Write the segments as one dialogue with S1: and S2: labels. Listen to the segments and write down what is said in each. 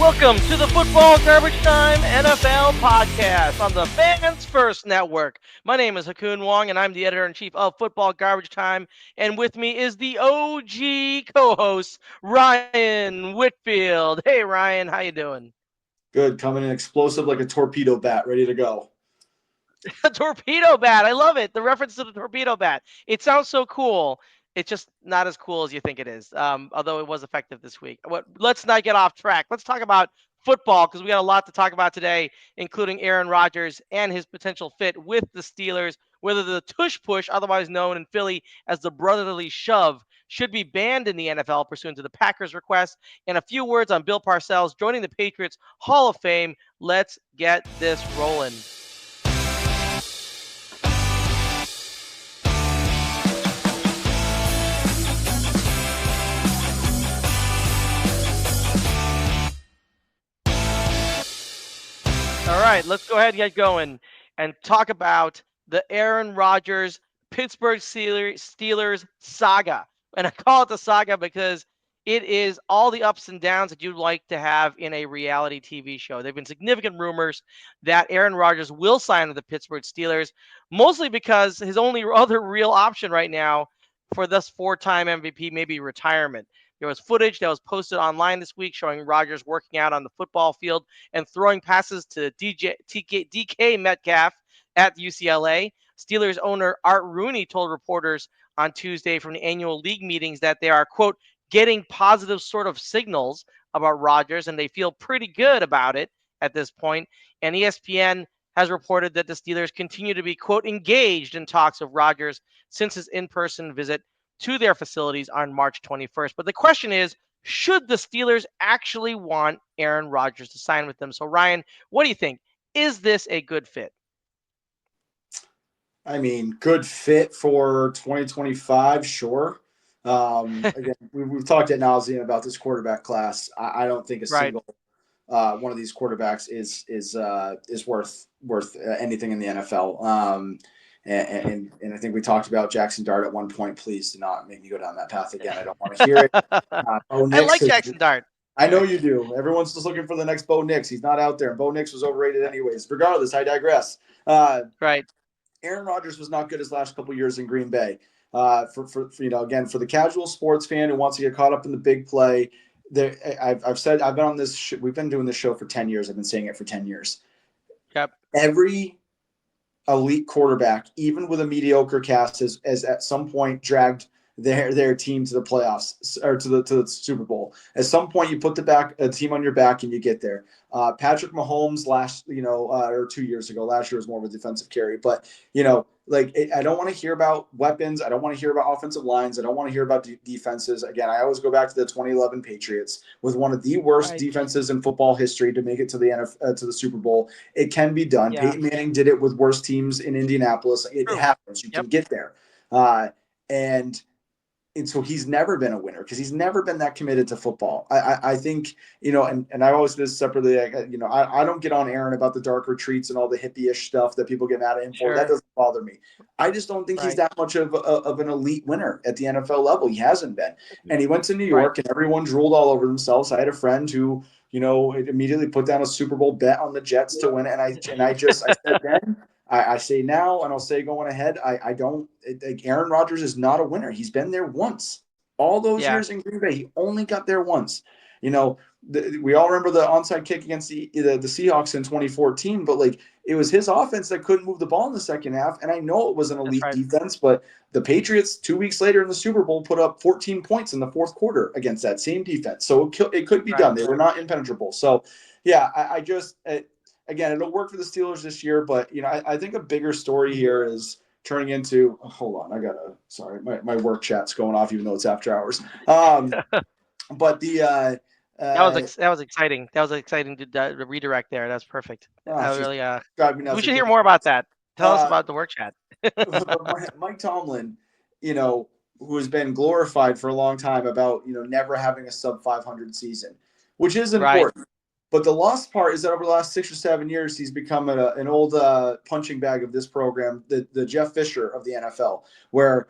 S1: Welcome to the Football Garbage Time NFL podcast on the Fans First Network. My name is Hakun Wong, and I'm the editor-in-chief of Football Garbage Time. And with me is the OG co-host, Ryan Whitfield. Hey, Ryan, how you doing?
S2: Good, coming in explosive like a torpedo bat, ready to go.
S1: A torpedo bat. I love it. The reference to the torpedo bat. It sounds so cool. It's just not as cool as you think it is, although it was effective this week. Let's not get off track. Let's talk about football because we got a lot to talk about today, including Aaron Rodgers and his potential fit with the Steelers, whether the Tush Push, otherwise known in Philly as the brotherly shove, should be banned in the NFL pursuant to the Packers' request, and a few words on Bill Parcells joining the Patriots Hall of Fame. Let's get this rolling. All right, let's go ahead and get going and talk about the Aaron Rodgers Pittsburgh Steelers saga. And I call it the saga because it is all the ups and downs that you'd like to have in a reality TV show. There have been significant rumors that Aaron Rodgers will sign with the Pittsburgh Steelers, mostly because his only other real option right now for this four-time MVP may be retirement. There was footage that was posted online this week showing Rodgers working out on the football field and throwing passes to DK Metcalf at UCLA. Steelers owner Art Rooney told reporters on Tuesday from the annual league meetings that they are, quote, getting positive sort of signals about Rodgers, and they feel pretty good about it at this point. And ESPN has reported that the Steelers continue to be, quote, engaged in talks of Rodgers since his in-person visit to their facilities on March 21st. But the question is, should the Steelers actually want Aaron Rodgers to sign with them? So, Ryan, what do you think? Is this a good fit?
S2: I mean, good fit for 2025, sure. Again, we've talked at nauseam about this quarterback class. I don't think a
S1: Right.
S2: single one of these quarterbacks is worth anything in the NFL. And I think we talked about Jackson Dart at one point. Please do not make me go down that path again. I don't want to hear it. Bo
S1: I
S2: Nix
S1: like Jackson Dart.
S2: I know you do. Everyone's just looking for the next Bo Nix. He's not out there. Bo Nix was overrated anyways. Regardless, I digress.
S1: Right.
S2: Aaron Rodgers was not good his last couple of years in Green Bay. For again, for the casual sports fan who wants to get caught up in the big play, I've said I've been on this. We've been doing this show for 10 years. I've been saying it for 10 years.
S1: Yep.
S2: Every elite quarterback, even with a mediocre cast, has at some point dragged their team to the playoffs or to the Super Bowl. At some point, you put a team on your back and you get there. Patrick Mahomes or 2 years ago, last year was more of a defensive carry, but I don't want to hear about weapons. I don't want to hear about offensive lines. I don't want to hear about defenses. Again, I always go back to the 2011 Patriots with one of the worst defenses in football history to make it to the to the Super Bowl. It can be done.
S1: Yeah.
S2: Peyton Manning did it with worse teams in Indianapolis. It happens. You can get there. And so he's never been a winner because he's never been that committed to football. I think, and I always do this separately. I don't get on Aaron about the dark retreats and all the hippie-ish stuff that people get mad at him for. That doesn't bother me. I just don't think he's that much of an elite winner at the NFL level. He hasn't been. And he went to New York and everyone drooled all over themselves. I had a friend who, immediately put down a Super Bowl bet on the Jets to win. And I said then, I say now, and I'll say going ahead, Aaron Rodgers is not a winner. He's been there once. All those years in Green Bay, he only got there once. We all remember the onside kick against the Seahawks in 2014, but it was his offense that couldn't move the ball in the second half. And I know it was an elite defense, but the Patriots 2 weeks later in the Super Bowl put up 14 points in the fourth quarter against that same defense. So it could be done. They were not impenetrable. So, yeah, again, it'll work for the Steelers this year, but I think a bigger story here is turning into. Hold on, sorry, my work chat's going off, even though it's after hours. But the
S1: that was exciting. That was exciting to redirect there. That's perfect. We should hear more about that. Tell us about the work chat.
S2: Mike Tomlin, who has been glorified for a long time about never having a sub 500 season, which is important. Right. But the lost part is that over the last 6 or 7 years, he's become an old punching bag of this program, the Jeff Fisher of the NFL, where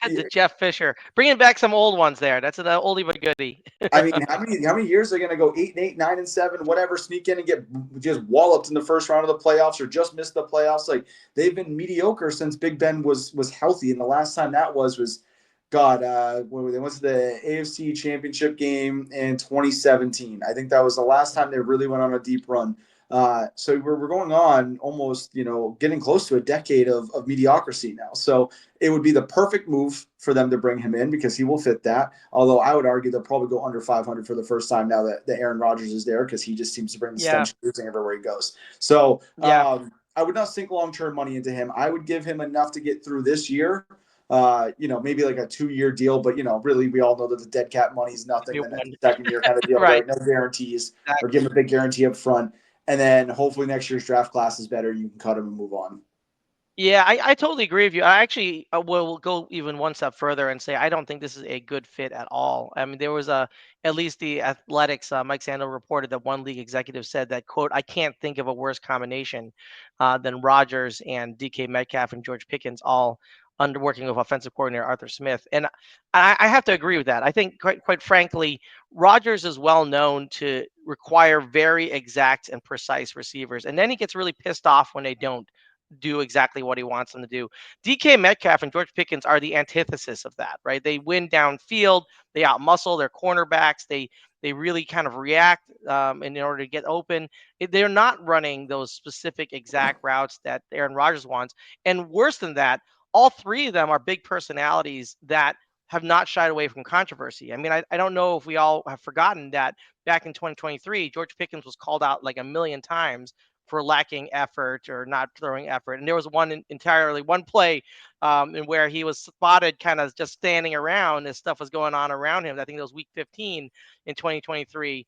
S1: The Jeff Fisher. Bringing back some old ones there. That's an oldie but goodie.
S2: I mean, how many years are they going to go 8-8, 9-7, whatever, sneak in and get just walloped in the first round of the playoffs or just miss the playoffs? Like they've been mediocre since Big Ben was healthy, and the last time that was God, when they went to the AFC Championship game in 2017. I think that was the last time they really went on a deep run. So we're going on almost, getting close to a decade of mediocrity now. So it would be the perfect move for them to bring him in because he will fit that. Although I would argue they'll probably go under 500 for the first time now that Aaron Rodgers is there because he just seems to bring the
S1: Yeah.
S2: stench losing everywhere he goes. So
S1: Yeah.
S2: I would not sink long-term money into him. I would give him enough to get through this year. Maybe like a 2-year deal, but really we all know that the dead cap money is nothing. Then it's a second year kind of deal,
S1: Right.
S2: right? No guarantees, or
S1: Exactly.
S2: give him a big guarantee up front. And then hopefully next year's draft class is better. You can cut him and move on.
S1: Yeah, I totally agree with you. I actually will go even one step further and say I don't think this is a good fit at all. I mean, there was at least the Athletics, Mike Sando reported that one league executive said that, quote, I can't think of a worse combination than Rodgers and DK Metcalf and George Pickens all under working with offensive coordinator Arthur Smith. And I have to agree with that. I think quite frankly, Rodgers is well known to require very exact and precise receivers. And then he gets really pissed off when they don't do exactly what he wants them to do. DK Metcalf and George Pickens are the antithesis of that, right? They win downfield, they outmuscle their cornerbacks, they really kind of react in order to get open. They're not running those specific exact routes that Aaron Rodgers wants. And worse than that, all three of them are big personalities that have not shied away from controversy. I mean, I don't know if we all have forgotten that back in 2023, George Pickens was called out like a million times for lacking effort or not throwing effort. And there was one play in where he was spotted kind of just standing around as stuff was going on around him. I think it was week 15 in 2023,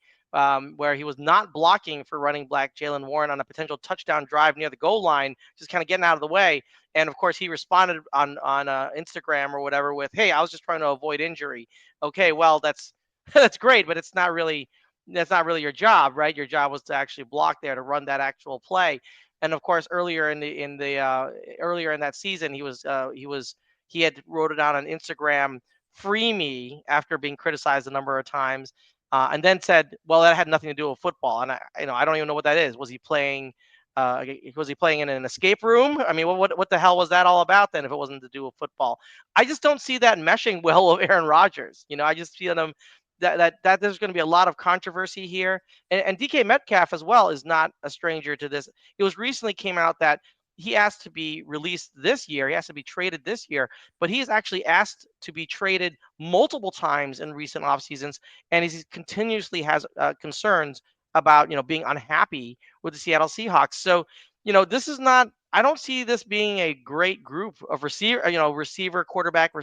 S1: where he was not blocking for running back Jalen Warren on a potential touchdown drive near the goal line, just kind of getting out of the way. And of course, he responded on Instagram or whatever with, "Hey, I was just trying to avoid injury." Okay, well, that's that's great, but that's not really your job, right? Your job was to actually block there to run that actual play. And of course, earlier in that season, he had wrote it out on Instagram, "Free me," after being criticized a number of times, and then said, "Well, that had nothing to do with football." And I don't even know what that is. Was he playing? Was he playing in an escape room? I mean, what the hell was that all about then? If it wasn't to do with football, I just don't see that meshing well with Aaron Rodgers. I just feel them that there's going to be a lot of controversy here. And DK Metcalf as well is not a stranger to this. It was recently came out that he asked to be released this year. He has to be traded this year, but he's actually asked to be traded multiple times in recent off seasons, and he continuously has concerns about being unhappy with the Seattle Seahawks. So this is not. I don't see this being a great group of receiver quarterback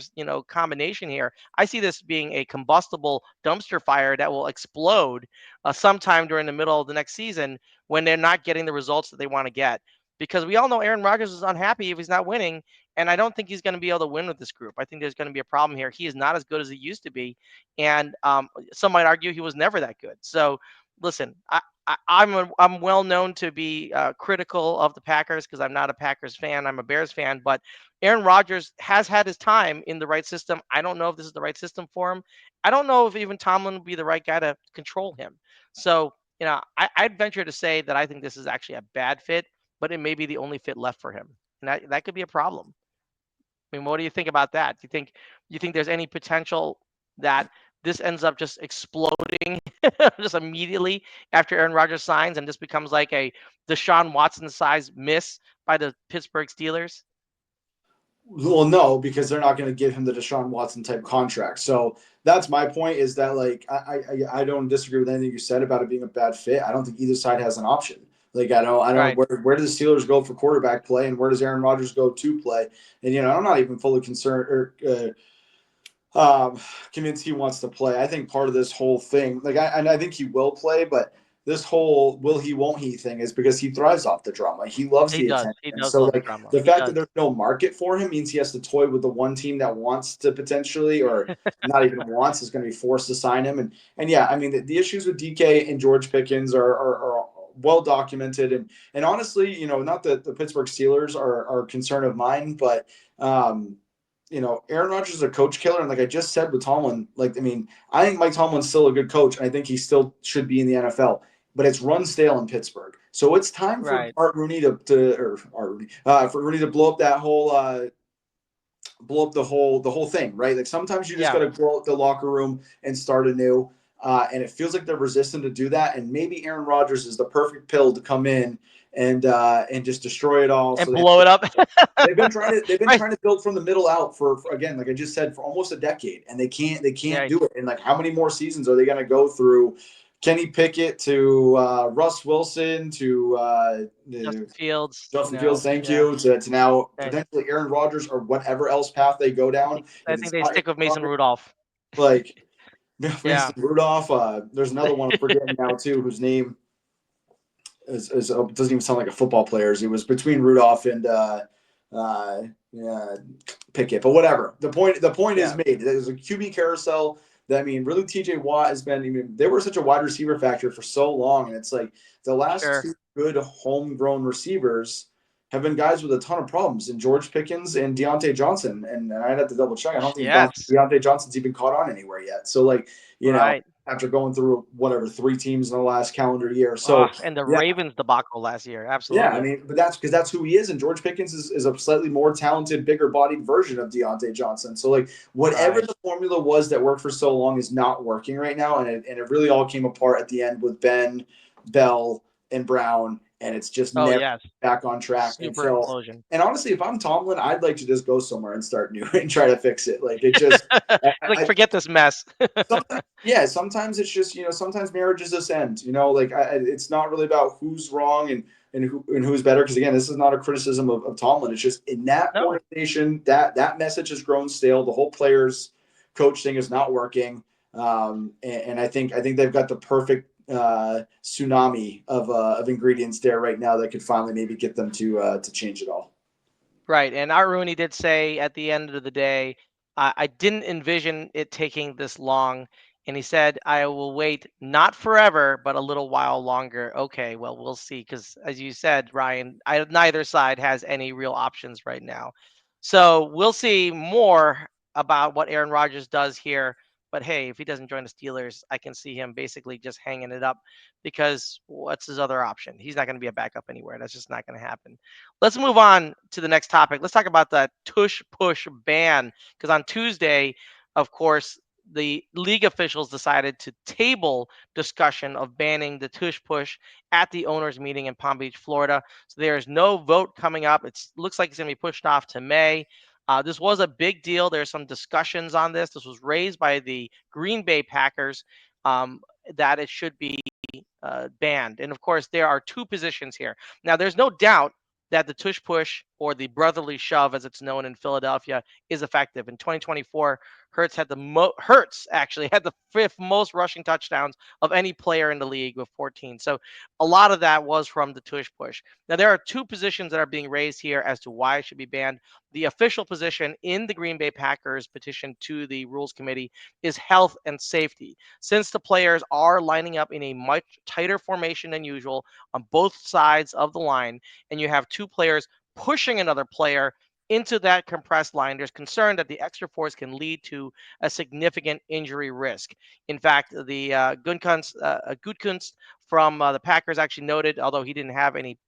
S1: combination here. I see this being a combustible dumpster fire that will explode sometime during the middle of the next season when they're not getting the results that they want to get. Because we all know Aaron Rodgers is unhappy if he's not winning, and I don't think he's going to be able to win with this group. I think there's going to be a problem here. He is not as good as he used to be, and some might argue he was never that good. So, listen, I'm well known to be critical of the Packers because I'm not a Packers fan. I'm a Bears fan, but Aaron Rodgers has had his time in the right system. I don't know if this is the right system for him. I don't know if even Tomlin would be the right guy to control him. So, I'd venture to say that I think this is actually a bad fit, but it may be the only fit left for him. And that could be a problem. I mean, what do you think about that? Do you think there's any potential that this ends up just exploding just immediately after Aaron Rodgers signs and just becomes like a Deshaun Watson size miss by the Pittsburgh Steelers?
S2: Well, no, because they're not going to give him the Deshaun Watson type contract. So that's my point. Is that like I don't disagree with anything you said about it being a bad fit. I don't think either side has an option. Like I don't
S1: Right.
S2: where do the Steelers go for quarterback play, and where does Aaron Rodgers go to play? And I'm not even fully concerned or convinced he wants to play. I think part of this whole thing, I think he will play, but this whole will he won't he thing is because he thrives off the drama. He loves
S1: He
S2: the
S1: does.
S2: attention.
S1: He
S2: And
S1: does
S2: so
S1: love the
S2: like
S1: drama.
S2: the
S1: He
S2: fact that
S1: does.
S2: there's no market for him means he has to toy with the one team that wants to potentially or not even wants is going to be forced to sign him. And yeah, I mean the issues with DK and George Pickens are well documented and honestly, not that the Pittsburgh Steelers are a concern of mine, but Aaron Rodgers is a coach killer, and like I just said with Tomlin, like I mean, I think Mike Tomlin's still a good coach, and I think he still should be in the NFL. But it's run stale in Pittsburgh, so it's time for
S1: Right.
S2: Art Rooney for Rooney to blow up that whole blow up the whole thing, right? Like sometimes you just got
S1: Yeah.
S2: to blow up the locker room and start anew. And it feels like they're resistant to do that. And maybe Aaron Rodgers is the perfect pill to come in and just destroy it all.
S1: And
S2: So
S1: blow it up.
S2: they've been
S1: Right.
S2: trying to build from the middle out for again, like I just said, for almost a decade, and they can't
S1: Yeah.
S2: do it. And like, how many more seasons are they going to go through? Kenny Pickett to Russ Wilson to
S1: Justin Fields,
S2: Justin Fields, thank
S1: yeah.
S2: you, to now
S1: Right.
S2: potentially Aaron Rodgers or whatever else path they go
S1: I
S2: down.
S1: think I
S2: If
S1: think
S2: it's
S1: they
S2: not Aaron
S1: stick with Mason
S2: Rodgers,
S1: Rudolph.
S2: like
S1: Yeah.
S2: Mason Rudolph, there's another one I'm forgetting now too, whose name doesn't even sound like a football player's. It was between Rudolph and yeah, Pickett, but whatever. The point is
S1: Yeah.
S2: made. There's a QB carousel. That, I mean, really, TJ Watt has been. I mean, they were such a wide receiver factor for so long, and it's like the last
S1: Sure.
S2: two good homegrown receivers have been guys with a ton of problems, and George Pickens and Deontay Johnson. And I'd have to double check. I don't think
S1: Yes.
S2: Deontay Johnson's even caught on anywhere yet. So, like,
S1: Right.
S2: after going through whatever 3 teams in the last calendar year,
S1: Oh,
S2: so
S1: and the
S2: yeah,
S1: Ravens debacle last year.
S2: yeah, I
S1: Absolutely.
S2: mean, but that's because that's who he is, and George Pickens is a slightly more talented, bigger-bodied version of Deontay Johnson. So, like, whatever
S1: Right.
S2: the formula was that worked for so long is not working right now, and it really all came apart at the end with Ben, Bell, and Brown, and it's just
S1: Oh,
S2: never
S1: yes.
S2: back on track. And
S1: Super
S2: so,
S1: implosion.
S2: and honestly, if I'm Tomlin, I'd like to just go somewhere and start new and try to fix it. Like, it just,
S1: Like,
S2: I
S1: forget this mess.
S2: sometimes, yeah, sometimes it's just, sometimes marriages just end, like it's not really about who's wrong and who's better, because again, this is not a criticism of Tomlin. It's just in that
S1: No.
S2: organization that message has grown stale. The whole players coach thing is not working. And I think they've got the perfect tsunami of ingredients there right now that could finally maybe get them to change it all.
S1: Right. And Art Rooney did say at the end of the day, I didn't envision it taking this long. And he said, I will wait not forever, but a little while longer. Okay, well, we'll see. Because as you said, Ryan, neither side has any real options right now. So we'll see more about what Aaron Rodgers does here. But hey, if he doesn't join the Steelers, I can see him basically just hanging it up because what's his other option? He's not going to be a backup anywhere. That's just not going to happen. Let's move on to the next topic. Let's talk about the Tush Push ban. Because on Tuesday, of course, the league officials decided to table discussion of banning the Tush Push at the owners' meeting in Palm Beach, Florida. So there is no vote coming up. It looks like it's going to be pushed off to May. This was a big deal. There's some discussions on this. This was raised by the Green Bay Packers um, that it should be banned. And of course, there are two positions here. Now, there's no doubt that the tush push or the brotherly shove, as it's known in Philadelphia, is effective. In 2024, Hurts actually had the fifth most rushing touchdowns of any player in the league with 14. So a lot of that was from the tush push. Now there are two positions that are being raised here as to why it should be banned. The official position in the Green Bay Packers petition to the Rules Committee is health and safety. Since the players are lining up in a much tighter formation than usual on both sides of the line, and you have two players pushing another player into that compressed line, there's concern that the extra force can lead to a significant injury risk. In fact, the Gutekunst from the Packers actually noted, although he didn't have any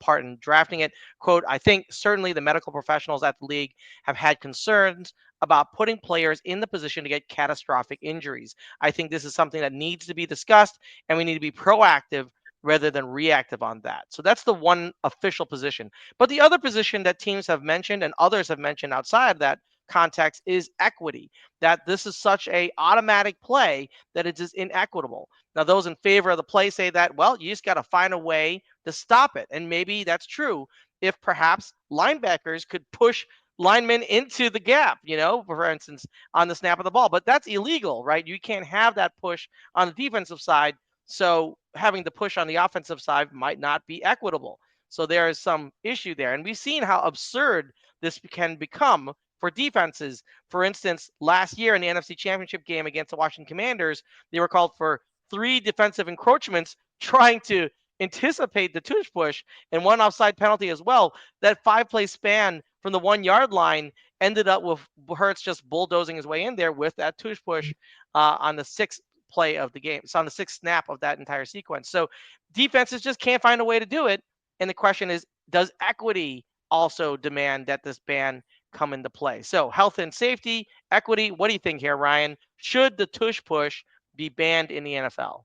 S1: part in drafting it, quote, I think certainly the medical professionals at the league have had concerns about putting players in the position to get catastrophic injuries. I think this is something that needs to be discussed, and we need to be proactive rather than reactive on that. So that's the one official position. But the other position that teams have mentioned and others have mentioned outside of that context is equity, that this is such a automatic play that it is inequitable. Now, those in favor of the play say that, well, you just got to find a way to stop it. And maybe that's true if perhaps linebackers could push linemen into the gap, for instance, on the snap of the ball. But that's illegal, right? You can't have that push on the defensive side. So having the push on the offensive side might not be equitable. So there is some issue there. And we've seen how absurd this can become for defenses. For instance, last year in the NFC Championship game against the Washington Commanders, they were called for 3 defensive encroachments trying to anticipate the tush push and one offside penalty as well. That 5-play span from the 1 yard line ended up with Hurts just bulldozing his way in there with that tush push on the sixth play of the game. It's on the sixth snap of that entire sequence. So defenses just can't find a way to do it. And the question is, does equity also demand that this ban come into play? So health and safety, equity. What do you think here, Ryan? Should the tush push be banned in the NFL?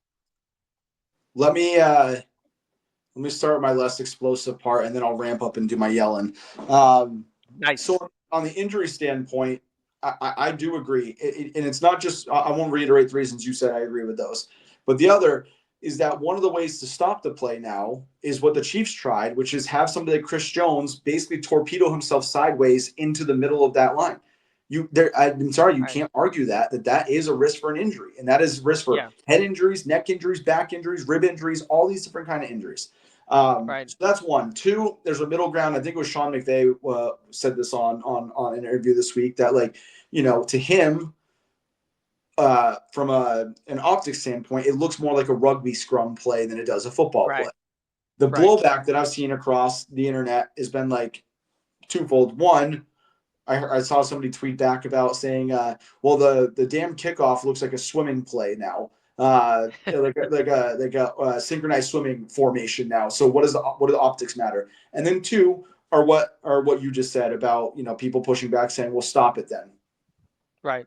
S2: Let me start with my less explosive part, and then I'll ramp up and do my yelling.
S1: Nice.
S2: So on the injury standpoint, I do agree, and it's not just. I won't reiterate the reasons you said. I agree with those, but the other is that one of the ways to stop the play now is what the Chiefs tried, which is have somebody like Chris Jones basically torpedo himself sideways into the middle of that line. I'm sorry, you can't argue that is a risk for an injury, and that is risk for head injuries, neck injuries, back injuries, rib injuries, all these different kind of injuries. So that's one. Two, there's a middle ground. I think it was Sean McVay said this on an interview this week that, like, to him, from an optics standpoint, it looks more like a rugby scrum play than it does a football play. The blowback that I've seen across the internet has been like twofold. One, I saw somebody tweet back about saying, well, the damn kickoff looks like a swimming play now, like a synchronized swimming formation now. So what do the optics matter? And then two are what you just said about people pushing back saying, well, stop it then.
S1: Right.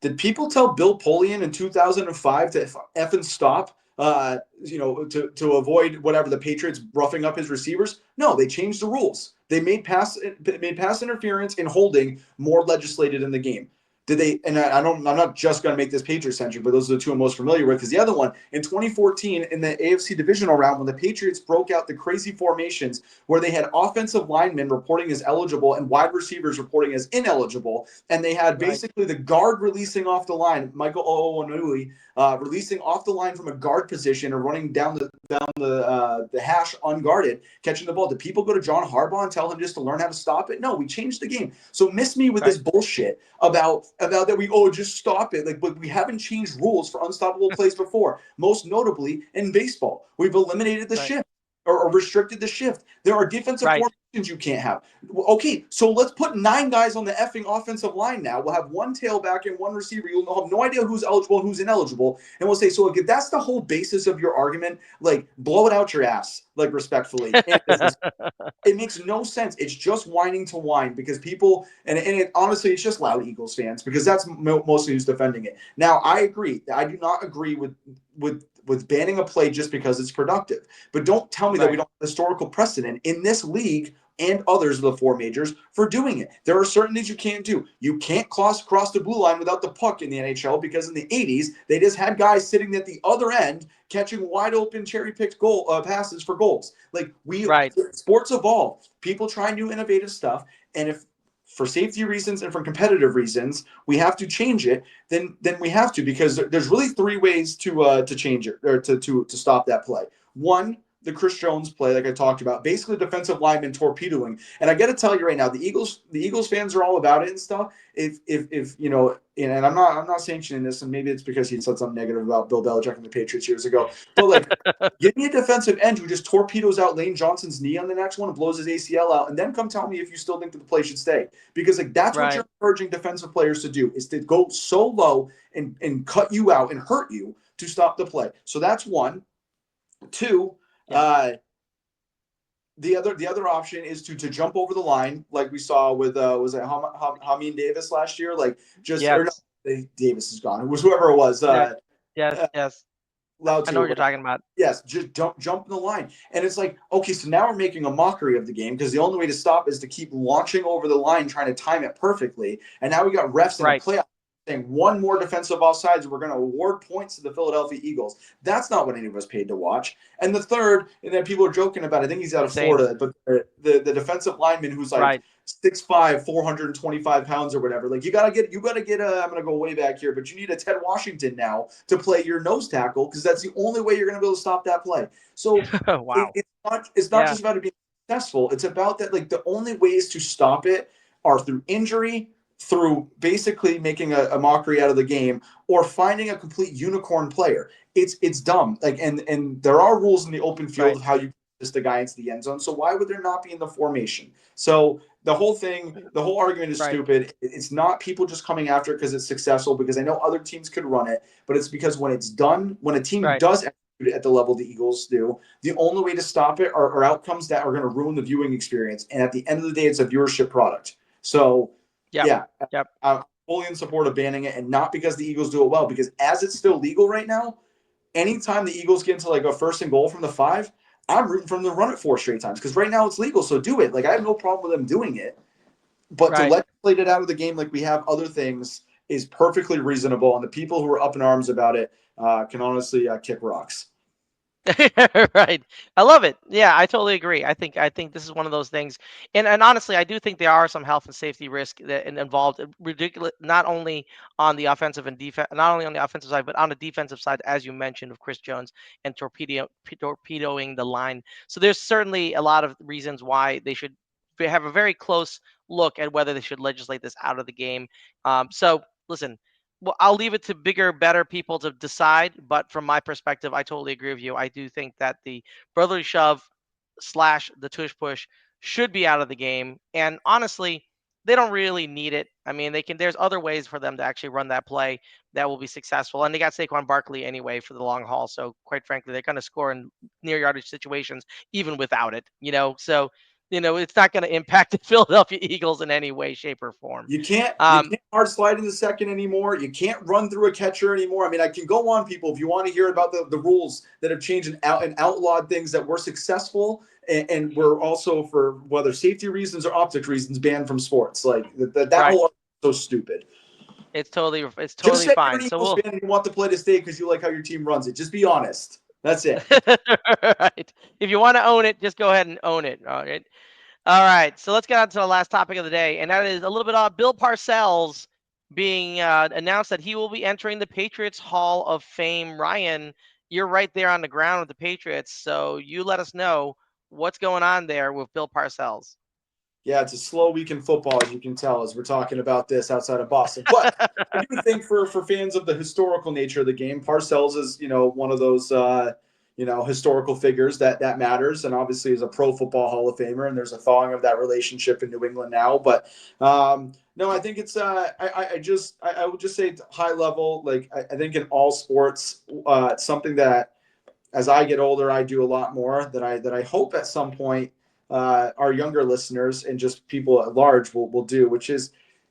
S2: Did people tell Bill Polian in 2005 to effing stop? To avoid whatever the Patriots roughing up his receivers? No, they changed the rules. They made pass interference and holding more legislated in the game. Did they? And I'm not just going to make this Patriots centric, but those are the two I'm most familiar with. Because the other one in 2014 in the AFC divisional round, when the Patriots broke out the crazy formations where they had offensive linemen reporting as eligible and wide receivers reporting as ineligible, and they had basically the guard releasing off the line, Michael Oonui, releasing off the line from a guard position or running down the hash unguarded, catching the ball. Did people go to John Harbaugh and tell him just to learn how to stop it? No, we changed the game. So miss me with this bullshit about that we just stop it. Like, but we haven't changed rules for unstoppable plays before. Most notably in baseball, we've eliminated the shift or restricted the shift. There are defensive formations you can't have. Okay, so let's put 9 guys on the effing offensive line now. We'll have one tailback and one receiver. You'll have no idea who's eligible and who's ineligible. And we'll say, so if that's the whole basis of your argument, like, blow it out your ass, like, respectfully. It makes no sense. It's just whining to whine because people, and it honestly, it's just loud Eagles fans because that's mostly who's defending it. Now, I agree. I do not agree with banning a play just because it's productive. But don't tell me that we don't have historical precedent in this league and others of the 4 majors for doing it. There are certain things you can't do. You can't cross the blue line without the puck in the NHL because in the 80s, they just had guys sitting at the other end catching wide open cherry-picked passes for goals. Like, sports evolve. People try new innovative stuff. And if for safety reasons and for competitive reasons, we have to change it, then we have to, because there's really 3 ways to change it or to stop that play. One, the Chris Jones play, like I talked about, basically defensive lineman torpedoing. And I got to tell you right now, the Eagles fans are all about it and stuff. If and I'm not sanctioning this, and maybe it's because he said something negative about Bill Belichick and the Patriots years ago. But, like, give me a defensive end who just torpedoes out Lane Johnson's knee on the next one and blows his ACL out, and then come tell me if you still think that the play should stay. Because, like, that's what you're encouraging defensive players to do, is to go so low and cut you out and hurt you to stop the play. So that's one. Two. The other option is to jump over the line, like we saw with was it Hameen Davis last year? Like, just or no, Davis is gone. It was whoever it was.
S1: Yes.
S2: Loud
S1: I know what you're talking about.
S2: Yes, just jump in the line. And it's like, okay, so now we're making a mockery of the game because the only way to stop is to keep launching over the line, trying to time it perfectly. And now we got refs in a playoff saying one more defensive offsides, we're going to award points to the Philadelphia Eagles. That's not what any of us paid to watch. And the third, and then people are joking about, I think he's out of Florida, but the defensive lineman who's like 6'5", 425 pounds or whatever. Like, you gotta get I'm gonna go way back here, but you need a Ted Washington now to play your nose tackle, because that's the only way you're gonna be able to stop that play. So it's not just about it being successful. It's about that, like, the only ways to stop it are through injury, through basically making a mockery out of the game, or finding a complete unicorn player. It's dumb. Like, and there are rules in the open field of how you just a guy into the end zone. So why would there not be in the formation? So the whole thing, the whole argument is stupid. It's not people just coming after it because it's successful, because I know other teams could run it, but it's because when it's done, when a team does execute it at the level the Eagles do, the only way to stop it are outcomes that are going to ruin the viewing experience. And at the end of the day, it's a viewership product. So I'm fully in support of banning it, and not because the Eagles do it well, because as it's still legal right now, anytime the Eagles get into like a 1st and goal from the 5, I'm rooting for them to run it 4 straight times, because right now it's legal, so do it. Like, I have no problem with them doing it, but to legislate it out of the game like we have other things is perfectly reasonable, and the people who are up in arms about it can honestly kick rocks.
S1: Right. I love it. Yeah, I totally agree. I think this is one of those things. And honestly, I do think there are some health and safety risk that involved, ridiculous, not only on the offensive and defense, not only on the offensive side, but on the defensive side, as you mentioned, of Chris Jones and torpedoing the line. So there's certainly a lot of reasons why they should have a very close look at whether they should legislate this out of the game. So listen, well, I'll leave it to bigger, better people to decide. But from my perspective, I totally agree with you. I do think that the brotherly shove slash the tush push should be out of the game. And honestly, they don't really need it. I mean, they can. There's other ways for them to actually run that play that will be successful. And they got Saquon Barkley anyway for the long haul. So quite frankly, they're going to score in near yardage situations even without it. So it's not going to impact the Philadelphia Eagles in any way, shape, or form.
S2: You can't hard slide in the second anymore. You can't run through a catcher anymore. I mean, I can go on, people, if you want to hear about the rules that have changed and outlawed things that were successful and were also, for whether safety reasons or optic reasons, banned from sports. Like that whole is so stupid.
S1: It's totally
S2: just
S1: fine.
S2: You're an Eagles fan and you want the play to stay because you like how your team runs it. Just be honest. That's it.
S1: Right. If you want to own it, just go ahead and own it. All right. All right. So let's get on to the last topic of the day, and that is a little bit on Bill Parcells being announced that he will be entering the Patriots Hall of Fame. Ryan, you're right there on the ground with the Patriots, so you let us know what's going on there with Bill Parcells.
S2: Yeah, it's a slow week in football, as you can tell, as we're talking about this outside of Boston. But I do think for fans of the historical nature of the game, Parcells is, one of those, historical figures that matters, and obviously is a pro football Hall of Famer, and there's a thawing of that relationship in New England now. But no, I think it's I would just say high level. Like I think in all sports, it's something that as I get older, I do a lot more that I hope at some point our younger listeners and just people at large will do, which is,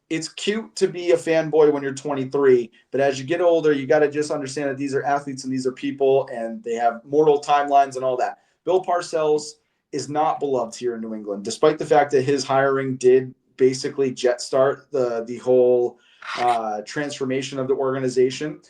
S2: it's cute to be a fanboy when you're 23, but as you get older, you got to just understand that these are athletes and these are people and they have mortal timelines and all that. Bill Parcells is not beloved here in New England, despite the fact that his hiring did basically jumpstart the whole transformation of the organization.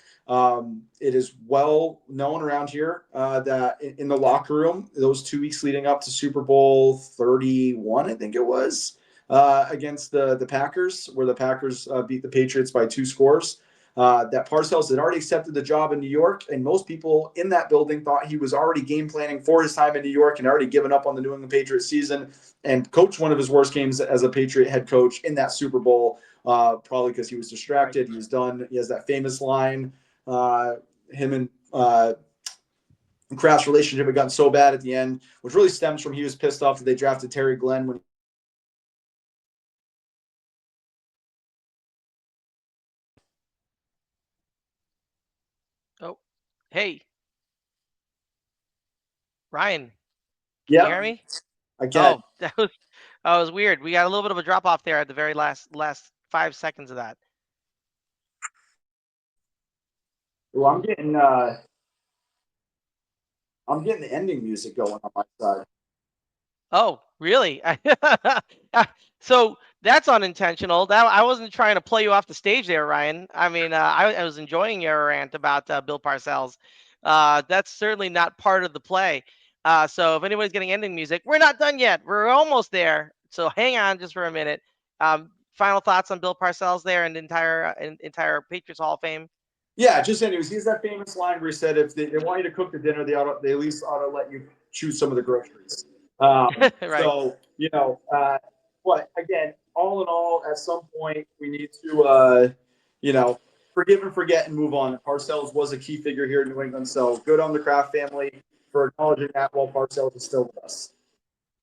S2: It is well known around here that in the locker room, those 2 weeks leading up to Super Bowl 31, I think it was, against the Packers, where the Packers beat the Patriots by 2 scores, that Parcells had already accepted the job in New York, and most people in that building thought he was already game planning for his time in New York and already given up on the New England Patriots season and coached one of his worst games as a Patriot head coach in that Super Bowl, probably because he was distracted. He was done. He has that famous line, him and Kraft's relationship had gotten so bad at the end, which really stems from he was pissed off that they drafted Terry Glenn when
S1: Oh, hey, Ryan, can you hear me?
S2: I can.
S1: Oh, that was weird. We got a little bit of a drop off there at the very last 5 seconds of that.
S2: Well, I'm getting the ending music going on my side.
S1: Oh, really? So that's unintentional. That I wasn't trying to play you off the stage there, Ryan. I mean, I was enjoying your rant about Bill Parcells. That's certainly not part of the play. So if anybody's getting ending music, we're not done yet. We're almost there. So hang on just for a minute. Final thoughts on Bill Parcells there and entire Patriots Hall of Fame.
S2: Yeah, just anyways, he's that famous line where he said, if they want you to cook the dinner, they at least ought to let you choose some of the groceries.
S1: Right.
S2: So, but again, all in all, at some point, we need to, forgive and forget and move on. Parcells was a key figure here in New England, so good on the Kraft family for acknowledging that while Parcells is still with us.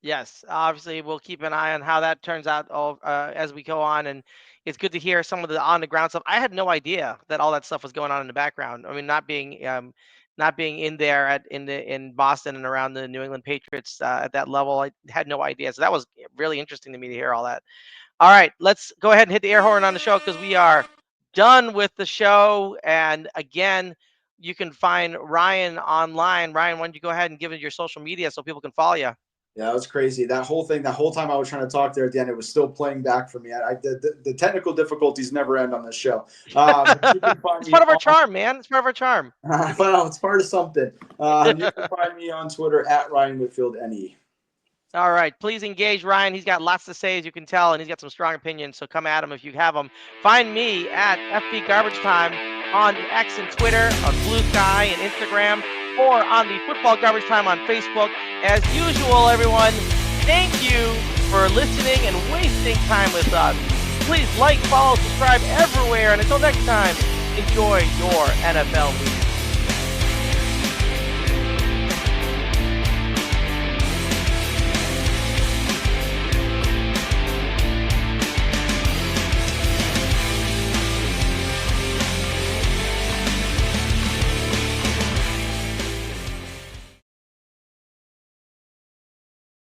S1: Yes, obviously we'll keep an eye on how that turns out as we go on, and it's good to hear some of the on the ground stuff. I had no idea that all that stuff was going on in the background. I mean, not being in there in Boston and around the New England Patriots at that level, I had no idea. So that was really interesting to me to hear all that. All right, let's go ahead and hit the air horn on the show because we are done with the show. And again, you can find Ryan online. Ryan, why don't you go ahead and give it your social media so people can follow you?
S2: Yeah, that was crazy. That whole thing, that whole time I was trying to talk there at the end, it was still playing back for me. The technical difficulties never end on this show. You can find
S1: It's
S2: me
S1: part of our charm, man. It's part of our charm.
S2: well, it's part of something. You can find me on Twitter at Ryan Whitfield NE.
S1: All right. Please engage Ryan. He's got lots to say, as you can tell, and he's got some strong opinions. So come at him if you have them. Find me at FB Garbage Time on X and Twitter, on Blue Sky and Instagram, or on the Football Garbage Time on Facebook. As usual, everyone, thank you for listening and wasting time with us. Please like, follow, subscribe everywhere. And until next time, enjoy your NFL week.